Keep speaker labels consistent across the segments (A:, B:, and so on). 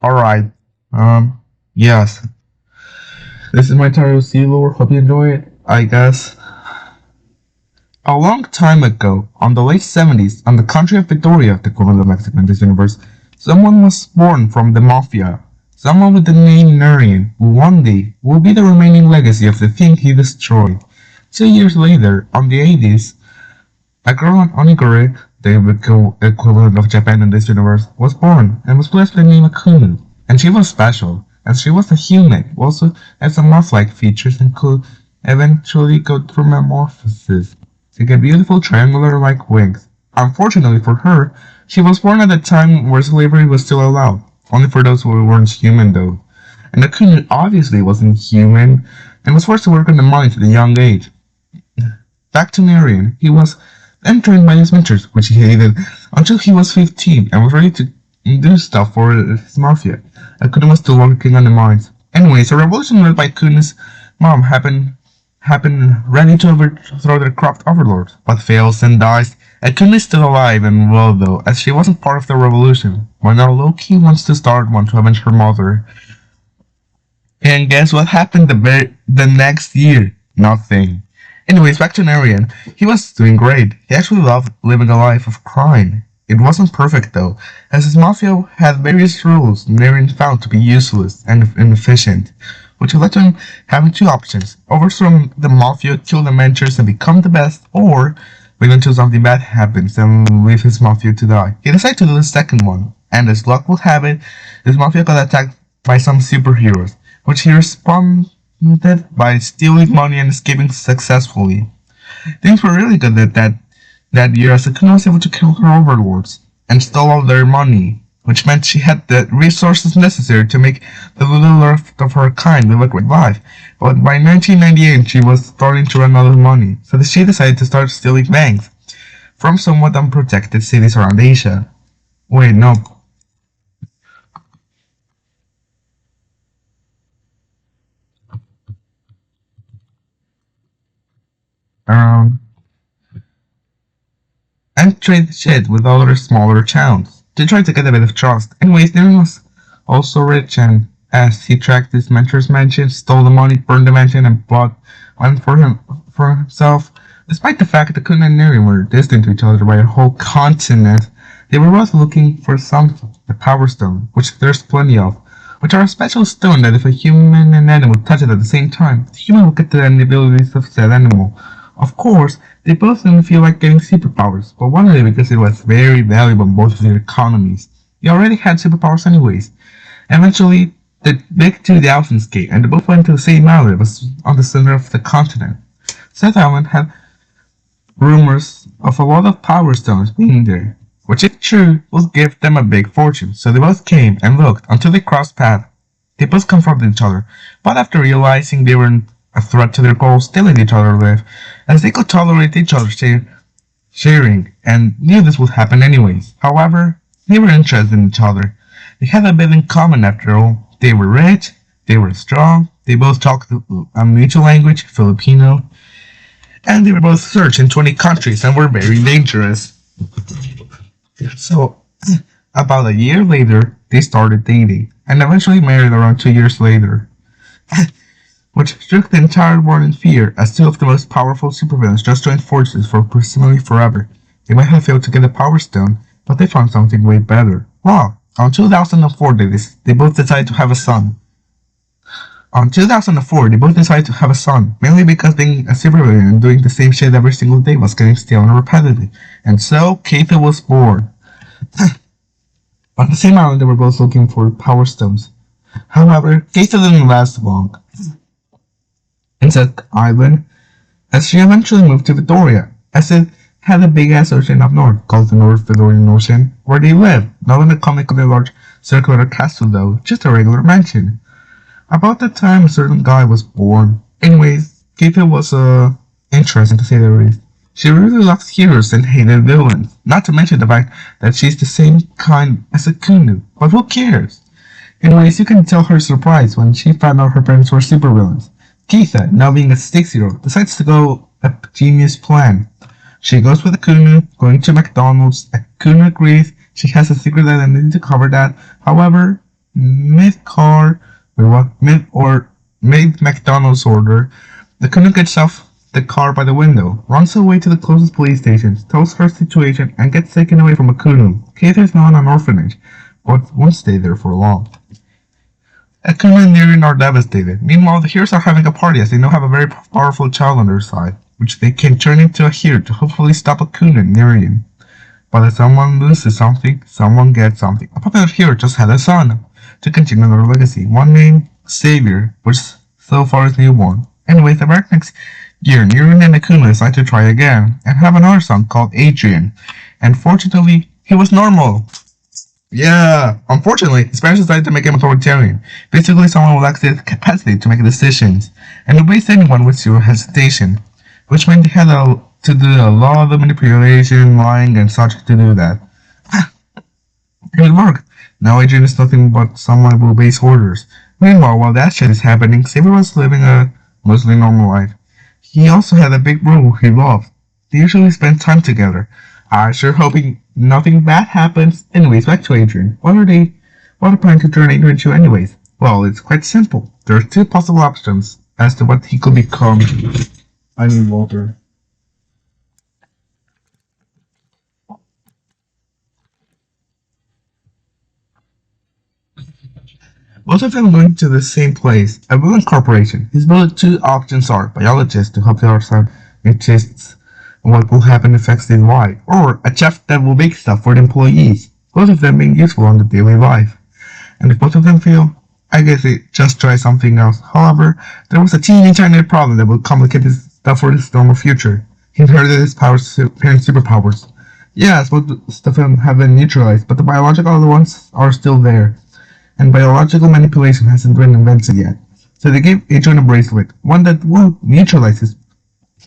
A: Alright. Yes. This is my title, Sealor. Hope you enjoy it. I guess. A long time ago, on the late 70s, on the country of Victoria, the corner of Mexico in this universe, someone was born from the Mafia. Someone with the name Narian, who one day will be the remaining legacy of the thing he destroyed. 2 years later, on the 80s, a girl on Onigiri, the equivalent of Japan in this universe, was born and was blessed with the name Akunu. And she was special, as she was a human, who also had some moth-like features and could eventually go through metamorphosis to get beautiful triangular-like wings. Unfortunately for her, she was born at a time where slavery was still allowed, only for those who weren't human though. And Akunu obviously wasn't human, and was forced to work on the mines at a young age. Back to Marion, he was then trained by his mentors, which he hated, until he was 15 and was ready to do stuff for his mafia. Akuna was still working on the mines. Anyways, a revolution led by Kuna's mom happened ready to overthrow their corrupt overlord, but fails and dies. Akuna is still alive and well though, as she wasn't part of the revolution. But now Loki wants to start one to avenge her mother. And guess what happened the next year? Nothing. Anyways, back to Narian. He was doing great. He actually loved living a life of crime. It wasn't perfect though, as his mafia had various rules Narian found to be useless and inefficient, which led to him having two options: overthrow the mafia, kill the mentors, and become the best, or wait until something bad happens and leave his mafia to die. He decided to do the second one, and as luck would have it, his mafia got attacked by some superheroes, which he responded by stealing money and escaping successfully. Things were really good that year as Akuna was able to kill her overlords and stole all their money, which meant she had the resources necessary to make the little left of her kind live a great life. But by 1998 she was starting to run out of money, so she decided to start stealing banks from somewhat unprotected cities around Asia. Wait, no. Around and trade shit with other smaller towns to try to get a bit of trust. Anyways, Darren was also rich, and as he tracked his mentor's mansion, stole the money, burned the mansion, and bought one for himself. Despite the fact that Kun and Neri were distant to each other by a whole continent, they were both looking for something, the Power Stone, which there's plenty of, which are a special stone that if a human and animal touch it at the same time, the human will get the abilities of said animal. Of course, they both didn't feel like getting superpowers, but wanted it because it was very valuable in both of their economies. They already had superpowers anyways. Eventually, the big 2000s came, and they both went to the same island that was on the center of the continent. Said island had rumors of a lot of power stones being there, which if true would give them a big fortune, so they both came and looked until they crossed paths. They both confronted each other, but after realizing they were a threat to their goals, they let each other live, as they could tolerate each other sharing, and knew this would happen anyways. However, they were interested in each other. They had a bit in common after all. They were rich, they were strong, they both talked a mutual language, Filipino, and they were both searched in 20 countries and were very dangerous. So, about a year later, they started dating, and eventually married around 2 years later. Which struck the entire world in fear, as two of the most powerful supervillains just joined forces for presumably forever. They might have failed to get the Power Stone, but they found something way better. Wow! On 2004, they both decided to have a son. On 2004, they both decided to have a son, mainly because being a supervillain and doing the same shit every single day was getting stale and repetitive. And so, Keita was born. On the same island, they were both looking for Power Stones. However, Keita didn't last long in said island, as she eventually moved to Victoria, as it had a big ass ocean up north, called the North Victorian Ocean, where they lived, not in a comically large circular castle though, just a regular mansion. About that time, a certain guy was born. Anyways, Keita was, interesting to say the least. She really loved heroes and hated villains, not to mention the fact that she's the same kind as a Kunu, but who cares? Anyways, you can tell her surprise when she found out her parents were supervillains. Keitha, now being a 6-year-old, decides to go a genius plan. She goes with Akunu, going to McDonald's. Akunu agrees. She has a secret identity to cover that. However, mid-car, mid McDonald's order. The Kunun gets off the car by the window, runs away to the closest police station, tells her situation, and gets taken away from a Kunun. Keith is now in an orphanage, but won't stay there for long. Akuma and Nirin are devastated. Meanwhile, the heroes are having a party as they now have a very powerful child on their side, which they can turn into a hero to hopefully stop Akuna and Nirin. But if someone loses something, someone gets something. A popular hero just had a son to continue their legacy, one named Savior, which so far is newborn. Anyways, the very next year, Nirin and Akuma decide to try again and have another son called Adrian. And fortunately, he was normal. Yeah, unfortunately, his parents decided to make him authoritarian, basically someone who lacks the capacity to make decisions, and obeys anyone with zero hesitation, which meant he had to do a lot of manipulation, lying, and such to do that. It would work. Now Adrian is nothing but someone who obeys orders. Meanwhile, while that shit is happening, Xavier was living a mostly normal life. He also had a big bro who he loved. They usually spend time together. I sure hoping nothing bad happens. Anyways, back to Adrian. What are planning to turn Adrian into anyways? Well, it's quite simple. There are two possible options as to what he could become. I need water. Both of them going to the same place, a villain corporation. His bullet two options are biologists to help the other scientists what will happen if X did Y, or a chef that will make stuff for the employees, both of them being useful on the daily life. And if both of them fail, I guess they just try something else. However, there was a teeny tiny problem that would complicate his stuff for his normal future. He inherited his parents' superpowers. Yes, most of them have been neutralized, but the biological ones are still there, and biological manipulation hasn't been invented yet. So they gave Adrian a bracelet, one that won't neutralize his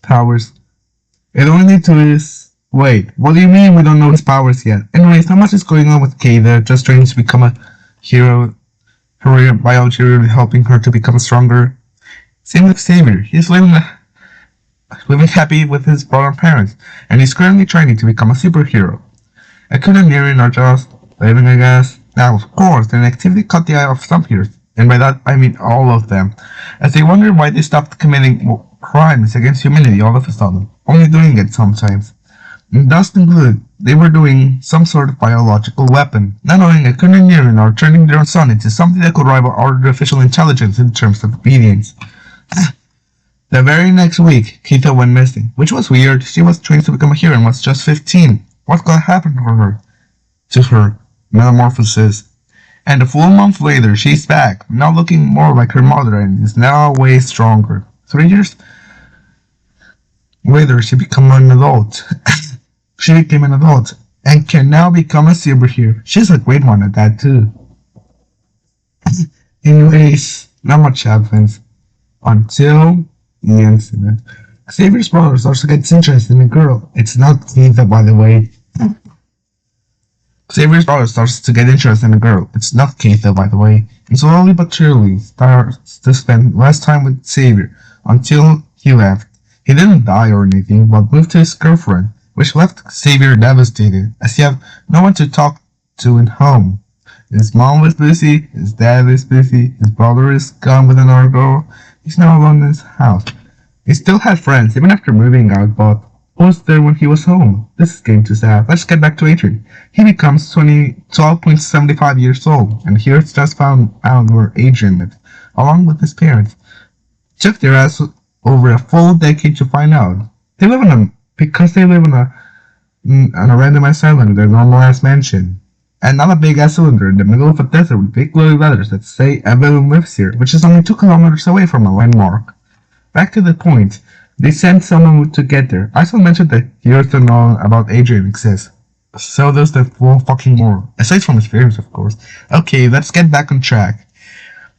A: powers. It only needs to is... Wait, what do you mean we don't know his powers yet? Anyways, not much is going on with Kay there, just trying to become a hero. Her biology really helping her to become stronger. Same with Xavier, he's living happy with his brother and parents, and he's currently training to become a superhero. Akuna and Nirin are just living, I guess. Now, of course, their activity caught the eye of some heroes, and by that I mean all of them, as they wondered why they stopped committing crimes against humanity all of a sudden, only doing it sometimes. And thus concluded they were doing some sort of biological weapon, not knowing Akuna and Nirin are turning their own son into something that could rival artificial intelligence in terms of obedience. The very next week, Keitha went missing, which was weird. She was trained to become a hero and was just 15. What could happen to her? Metamorphosis. And a full month later, she's back, now looking more like her mother and is now way stronger. 3 years later, she became an adult. She became an adult and can now become a superhero. She's a great one at that too. Anyways, not much happens until the incident. Xavier's brother also gets interested in a girl. It's not Eva, by the way. Xavier's brother starts to get interested in a girl. It's not Keitha, by the way. And slowly but surely starts to spend less time with Xavier until he left. He didn't die or anything, but moved to his girlfriend, which left Xavier devastated, as he had no one to talk to in home. His mom was busy, his dad is busy, his brother is gone with another girl. He's now alone in his house. He still had friends, even after moving out, but was there when he was home. This is getting too sad. Let's get back to Adrian. He becomes 12.75 years old, and here's just found out where Adrian lives, along with his parents. Took their ass over a full decade to find out. They live because they live on a randomized island in their normal ass mansion. And not a big ass cylinder in the middle of a desert with big glowing letters that say everyone lives here, which is only 2 kilometers away from a landmark. Back to the point. They sent someone to get there. I still mentioned that heroes don't know about Adrian exists. So does the full fucking world. Aside from his parents, of course. Okay, let's get back on track.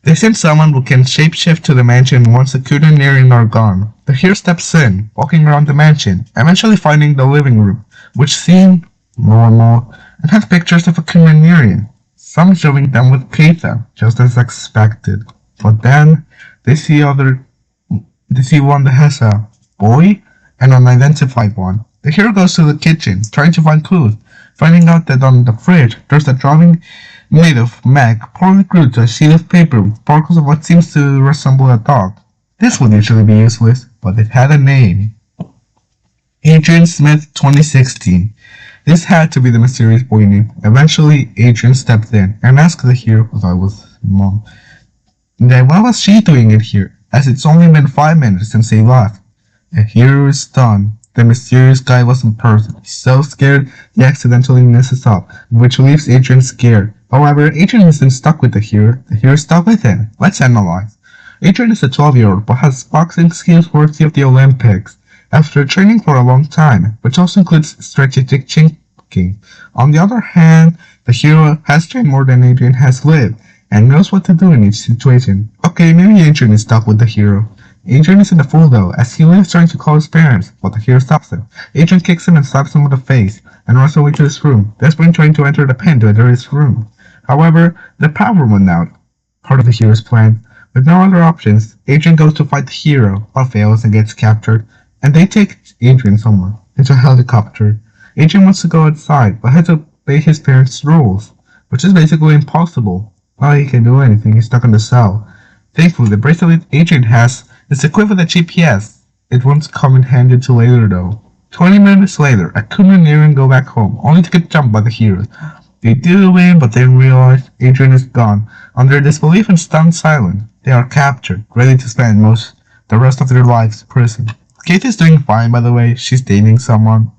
A: They send someone who can shapeshift to the mansion once Akuna and Nirin are gone. The hero steps in, walking around the mansion, eventually finding the living room, which seemed normal, and had pictures of Akuna and Nirin, some showing them with Keitha, just as expected. But then, they see one that has a boy and an unidentified one. The hero goes to the kitchen, trying to find clues, finding out that on the fridge there's a drawing made of mag, poorly glued to a sheet of paper with sparkles of what seems to resemble a dog. This would usually be useless, but it had a name. Adrian Smith 2016. This had to be the mysterious boy name. Eventually, Adrian stepped in and asked the hero if I was his mom. Then what was she doing in here, as it's only been 5 minutes since he left? The hero is stunned. The mysterious guy was in person. He's so scared he accidentally messes up, which leaves Adrian scared. However, Adrian isn't stuck with the hero. The hero is stuck with him. Let's analyze. Adrian is a 12-year-old but has boxing skills worthy of the Olympics. After training for a long time, which also includes strategic thinking. On the other hand, the hero has trained more than Adrian has lived and knows what to do in each situation. Okay, maybe Adrian is stuck with the hero. Adrian isn't a fool though, as he leaves trying to call his parents, but the hero stops him. Adrian kicks him and slaps him with the face, and runs away to his room, desperately trying to enter the pen to enter his room. However, the power went out, part of the hero's plan. With no other options, Adrian goes to fight the hero, but fails and gets captured, and they take Adrian somewhere, into a helicopter. Adrian wants to go outside, but has to obey his parents' rules, which is basically impossible. Not that he can do anything, he's stuck in the cell. Thankfully, the bracelet Adrian has is equipped with a GPS. It won't come in handy till later though. 20 minutes later, Akuma and Aaron go back home, only to get jumped by the heroes. They do win, but then realize Adrian is gone. Under disbelief and stunned silence, they are captured, ready to spend the rest of their lives in prison. Kate is doing fine, by the way. She's dating someone.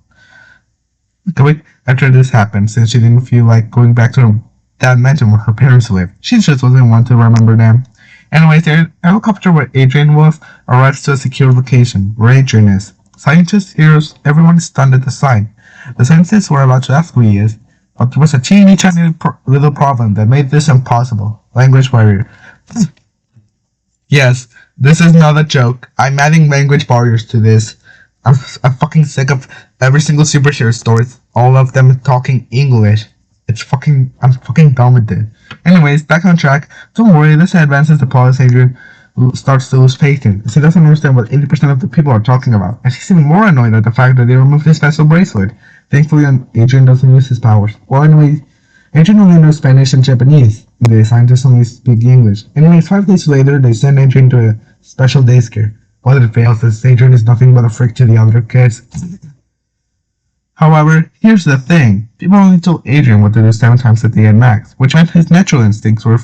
A: A week after this happened, since she didn't feel like going back to that mansion where her parents lived, she just wasn't one to remember them. Anyways, the helicopter where Adrian was arrives to a secure location, where Adrian is. Scientists, heroes, everyone is stunned at the sight. The scientists were about to ask who he is, but there was a teeny tiny little problem that made this impossible. Language barrier. Yes, this is not a joke. I'm adding language barriers to this. I'm fucking sick of every single superhero story. All of them talking English. I'm fucking done with it. Anyways, back on track. Don't worry, this advances the plot as Adrian starts to lose patience, as he doesn't understand what 80% of the people are talking about, and he's even more annoyed at the fact that they removed his special bracelet. Thankfully, Adrian doesn't use his powers. Well, anyways, Adrian only knows Spanish and Japanese. The scientists only speak English. Anyways, 5 days later, they send Adrian to a special day scare. But it fails, as Adrian is nothing but a freak to the other kids. However, here's the thing. People only told Adrian what to do 7 times a day at max, which meant his natural instincts were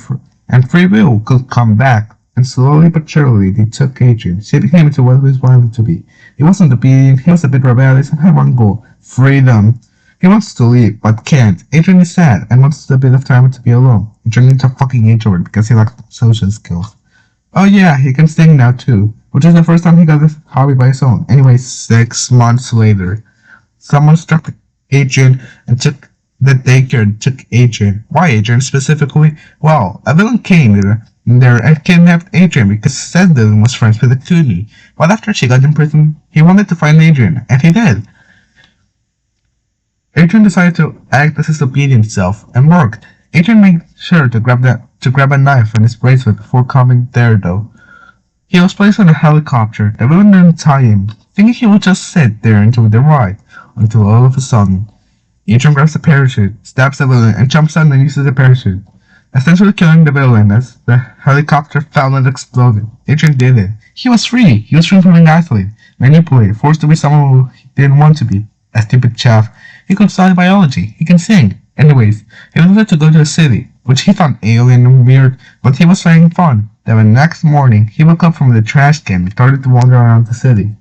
A: and free will could come back. And slowly but surely, they took Adrian, shaping him into what he wanted to be. He wasn't obedient, he was a bit rebellious, and had one goal: freedom. He wants to leave, but can't. Adrian is sad, and wants a bit of time to be alone. He turned into a fucking introvert because he lacked social skills. Oh yeah, he can sing now too, which is the first time he got this hobby by his own. Anyway, 6 months later, someone struck Adrian and took the daycare and took Adrian. Why Adrian specifically? Well, a villain came there and kidnapped Adrian because said villain was friends with a Kuni. But after she got in prison, he wanted to find Adrian, and he did. Adrian decided to act as his obedient self, and worked. Adrian made sure to grab a knife and his bracelet before coming there though. He was placed on a helicopter. The villain didn't tie him, thinking he would just sit there until the ride, until all of a sudden, Adrian grabs the parachute, stabs the villain, and jumps out and uses the parachute, essentially killing the villain as the helicopter fell and exploded. Adrian did it. He was free. He was free from being isolated, manipulated, forced to be someone who he didn't want to be. A stupid chaff. He could study biology. He can sing. Anyways, he wanted to go to a city, which he found alien and weird, but he was having fun. Then the next morning, he woke up from the trash can and started to wander around the city.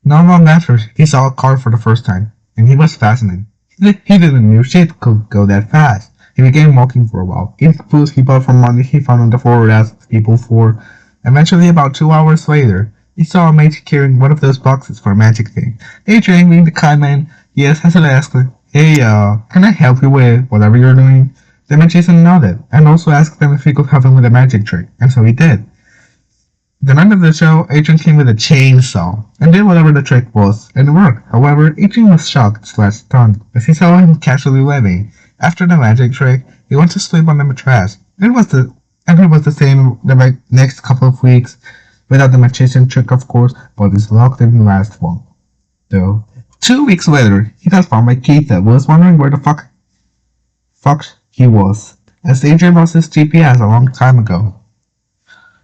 A: Not long after, he saw a car for the first time, and he was fascinated. He didn't know shit could go that fast. He began walking for a while, eating food he bought from money he found on the floor and asked people for. Eventually, about 2 hours later, he saw a mage carrying one of those boxes for a magic thing. Adrian, being the kind man he is, has to ask her, "Hey, can I help you with whatever you're doing?" The magician nodded, and also asked them if he could help him with a magic trick, and so he did. The night of the show, Adrian came with a chainsaw, and did whatever the trick was, and it worked. However, Adrian was shocked/stunned, as he saw him casually living. After the magic trick, he went to sleep on the mattress. It was the same the next couple of weeks, without the magician trick of course, but his luck didn't last long. Though, 2 weeks later, he got found by Keitha, who was wondering where the fuck fucked he was, as Adrian lost his GPS a long time ago.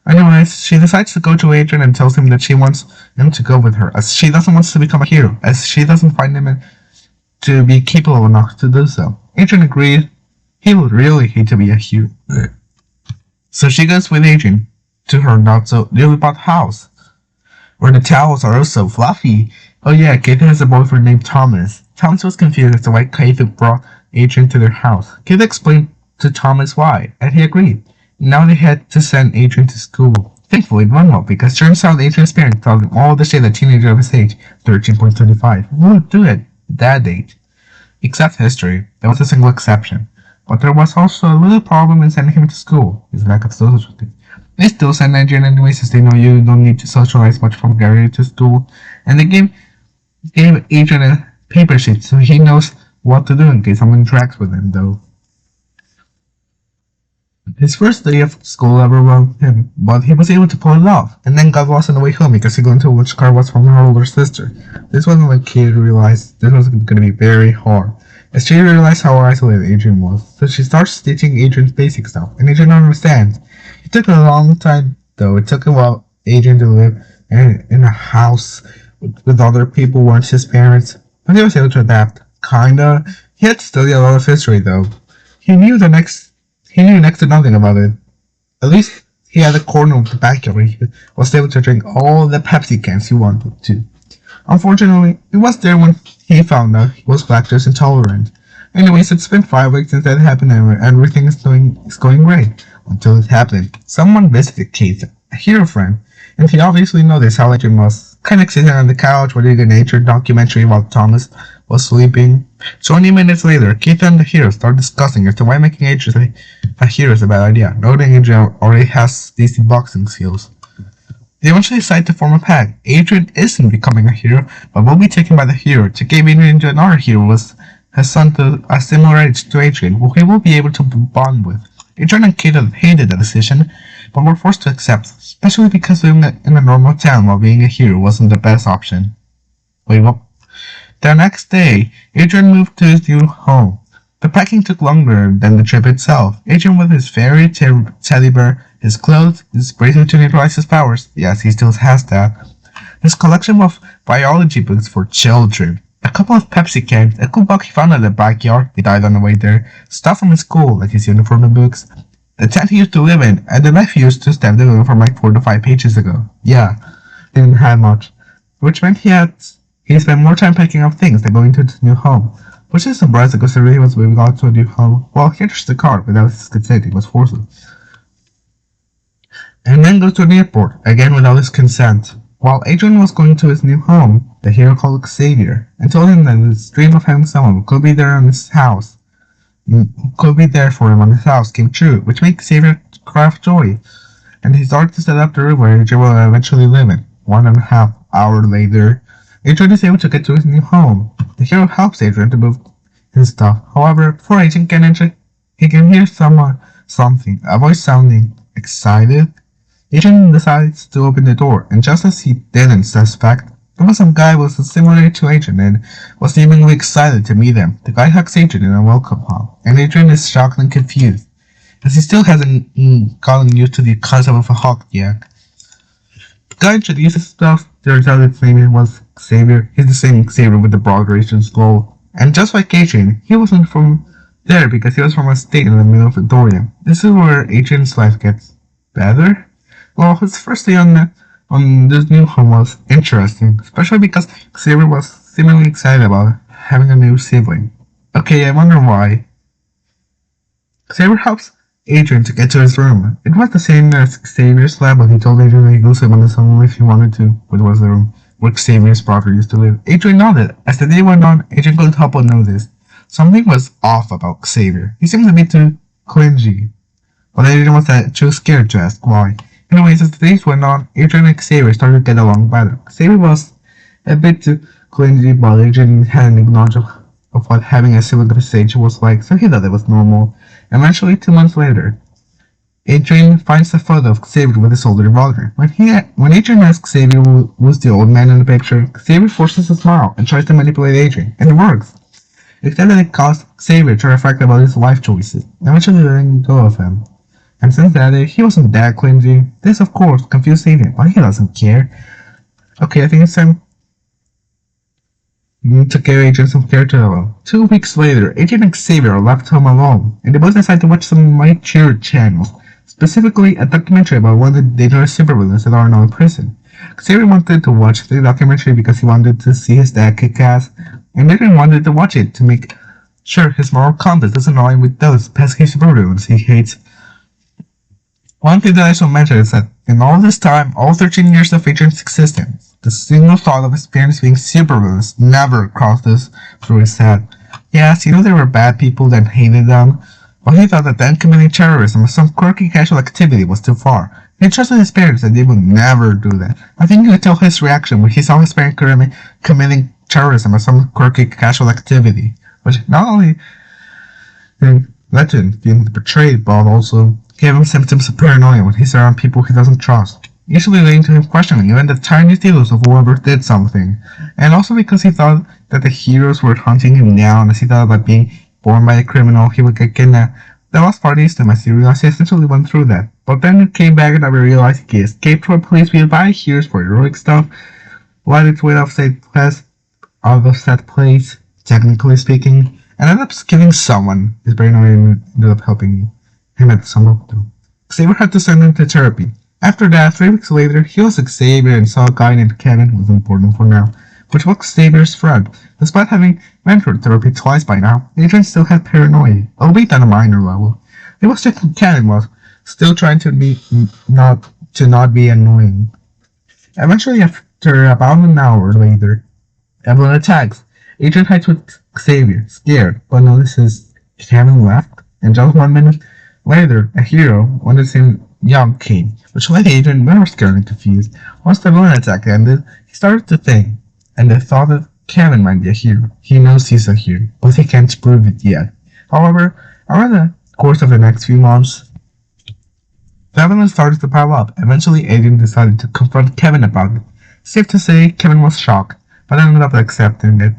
A: Anyways, she decides to go to Adrian and tells him that she wants him to go with her, as she doesn't want to become a hero, as she doesn't find him to be capable enough to do so. Adrian agreed he would really hate to be a hero. So she goes with Adrian to her not so newly bought house, where the towels are also fluffy. Oh yeah, Kate has a boyfriend named Thomas. Thomas was confused as to why Kate brought Adrian to their house. Kate explained to Thomas why, and he agreed. Now they had to send Adrian to school. Thankfully, it went well, because turns out Adrian's parents told him all the shit a teenager of his age, 13.25, would do at that age. Except history. There was a single exception. But there was also a little problem in sending him to school, his lack of social skills. They still send Adrian anyways, as they know you don't need to socialize much from getting to school. And they gave Adrian a paper sheet so he knows what to do in case someone interacts with him, though. His first day of school overwhelmed him, but he was able to pull it off, and then got lost on the way home because he couldn't tell which car was from her older sister. This wasn't when Kate realized this was going to be very hard, as she realized how isolated Adrian was, so she starts teaching Adrian's basic stuff, and Adrian understands. It took a long time, though. It took a while Adrian to live in a house with other people who weren't his parents, but he was able to adapt. Kinda. He had to study a lot of history, though. He knew next to nothing about it. At least he had a corner of the backyard where he was able to drink all the Pepsi cans he wanted to. Unfortunately, he was there when he found out he was lactose intolerant. Anyways, it's been 5 weeks since that happened and everything is going great. Until it happened. Someone visited Kate, a hero friend, and he obviously noticed how Adrian was kind of sitting on the couch watching a nature documentary while Thomas was sleeping. 20 minutes later, Keith and the hero start discussing as to why making Adrian a hero is a bad idea, noting Adrian already has decent boxing skills. They eventually decide to form a pact. Adrian isn't becoming a hero, but will be taken by the hero to give Adrian to another hero who has son to a similar age to Adrian, who he will be able to bond with. Adrian and Kate hated the decision, but were forced to accept, especially because living in a normal town while being a hero wasn't the best option. Wait, what? The next day, Adrian moved to his new home. The packing took longer than the trip itself. Adrian with his fairy teddy bear, his clothes, his bracelet to neutralize his powers, yes, he still has that, his collection of biology books for children, a couple of Pepsi cans, a cool bug he found in the backyard, he died on the way there, stuff from his school, like his uniform and books, the tent he used to live in, and the knife he used to stab the woman from like 4 to 5 pages ago. Yeah, didn't have much. Which meant he spent more time packing up things than going to his new home. Which is surprising considering he was moving on to a new home. Well, he enters the car without his consent, he was forced to. And then goes to the airport, again without his consent. While Adrian was going to his new home, the hero called Xavier and told him that his dream of having someone who could be there on his house, could be there for him on his house came true, which made Xavier cry of joy. And he started to set up the room where Adrian will eventually live in. 1.5 hours later, Adrian is able to get to his new home. The hero helps Adrian to move his stuff. However, before Adrian can enter, he can hear something, a voice sounding excited. Adrian decides to open the door, and just as he didn't suspect, there was some guy who was similar to Adrian and was seemingly excited to meet him. The guy hugs Adrian in a welcome hug, and Adrian is shocked and confused, as he still hasn't gotten used to the concept of a hug yet. The guy introduces himself. Turns out his name was Xavier. He's the same Xavier with the broad Asian skull. And just like Adrian, he wasn't from there because he was from a state in the middle of Victoria. This is where Adrian's life gets better. Well, his first day on this new home was interesting, especially because Xavier was seemingly excited about having a new sibling. Okay, I wonder why. Xavier helps Adrian to get to his room. It was the same as Xavier's lab, but he told Adrian that he could sleep on his own if he wanted to, which was the room where Xavier's brother used to live. Adrian nodded. As the day went on, Adrian couldn't help but notice something was off about Xavier. He seemed a bit too clingy, but Adrian was too scared to ask why. Anyways, as the days went on, Adrian and Xavier started to get along better. Xavier was a bit too clingy, but Adrian hadn't knowledge of what having a sibling at his age was like, so he thought it was normal. Eventually, 2 months later, Adrian finds a photo of Xavier with his older brother. When Adrian asks Xavier who's the old man in the picture, Xavier forces a smile and tries to manipulate Adrian, and it works. except that it caused Xavier to reflect about his life choices, eventually letting go of him. And since that day, he wasn't that clingy. This, of course, confused Xavier, but he doesn't care. Okay, I think it's time to give Agent some character development. 2 weeks later, Agent and Xavier left home alone, and they both decided to watch some My Cheer channels, specifically a documentary about one of the dangerous supervillains that are now in prison. Xavier wanted to watch the documentary because he wanted to see his dad kick ass, and Adrian wanted to watch it to make sure his moral compass doesn't align with those pesky supervillains he hates. One thing that I should mention is that in all this time, all 13 years of Adrian's existence, the single thought of his parents being supervillains never crossed through his head. Yes, he knew there were bad people that hated them, but he thought that them committing terrorism or some quirky casual activity was too far. He trusted his parents that they would never do that. I think you could tell his reaction when he saw his parents committing terrorism or some quirky casual activity, which not only led to him being betrayed, but also gave him symptoms of paranoia when he's around people he doesn't trust, usually leading to him questioning even the tiniest details of whoever did something, and also because he thought that the heroes were hunting him down as he thought about being born by a criminal, he would get kidnapped. The last part is to as he realized he essentially went through that, but then it came back and I realized he escaped from a police beat by heroes for heroic stuff, let its weight off set place, technically speaking, and ended up killing someone. His paranoia ended up helping him at some point. Xavier had to send him to therapy. After that, 3 weeks later, he was Xavier and saw a guy named Kevin who was important for now, which was Xavier's friend. Despite having mentored therapy twice by now, Adrian still had paranoia, albeit on a minor level. He was checking Kevin while still trying to not be annoying. Eventually, after about an hour later, Evelyn attacks. Adrian hides with Xavier, scared, but notices Kevin left, and just 1 minute later, a hero, one of the same young came, which led Adrian more scared and confused. Once the villain attack ended, he started to think, and the thought that Kevin might be a hero. He knows he's a hero, but he can't prove it yet. However, over the course of the next few months, the evidence started to pile up. Eventually, Adrian decided to confront Kevin about it. Safe to say, Kevin was shocked, but ended up accepting it,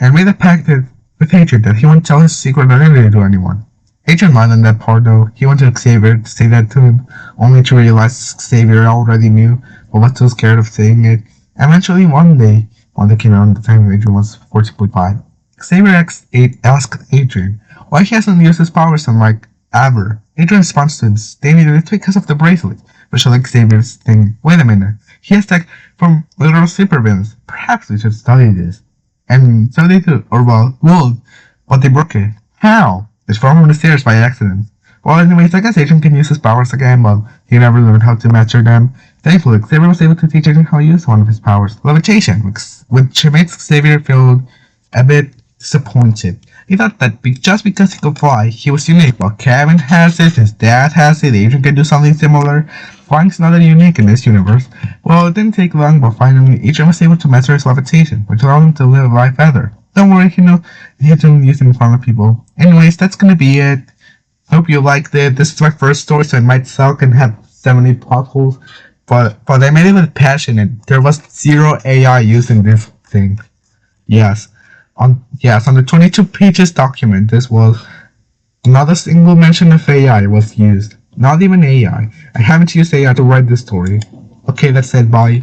A: and made a pact with Adrian that he wouldn't tell his secret identity to anyone. Adrian lied on that part though. He went to Xavier to say that to him, only to realize Xavier already knew, but was too scared of saying it. Eventually, one day came around the time Adrian was 14.5, Xavier asked Adrian why he hasn't used his powers in like ever. Adrian's response to him stated that it's because of the bracelet, which like Xavier's thing. Wait a minute, he has tech from literal supervillains. Perhaps we should study this. And so they do, or well, but they broke it. How? It's fallen from the stairs by accident. Well, anyways, I guess Adrian can use his powers again, but he never learned how to master them. Thankfully, Xavier was able to teach Adrian how to use one of his powers, levitation, which made Xavier feel a bit disappointed. He thought that just because he could fly, he was unique. While Kevin has it, his dad has it, Adrian can do something similar. Flying's not that unique in this universe. Well, it didn't take long, but finally, Adrian was able to master his levitation, which allowed him to live life better. Don't worry, he didn't use it in front of people. Anyways, that's gonna be it. Hope you liked it. This is my first story, so it might suck and have 70 plot holes, but I made it with passion, and there was zero AI used in this thing. Yes. On the 22 pages document, this was not a single mention of AI was used. Not even AI. I haven't used AI to write this story. Okay, that's it. Bye.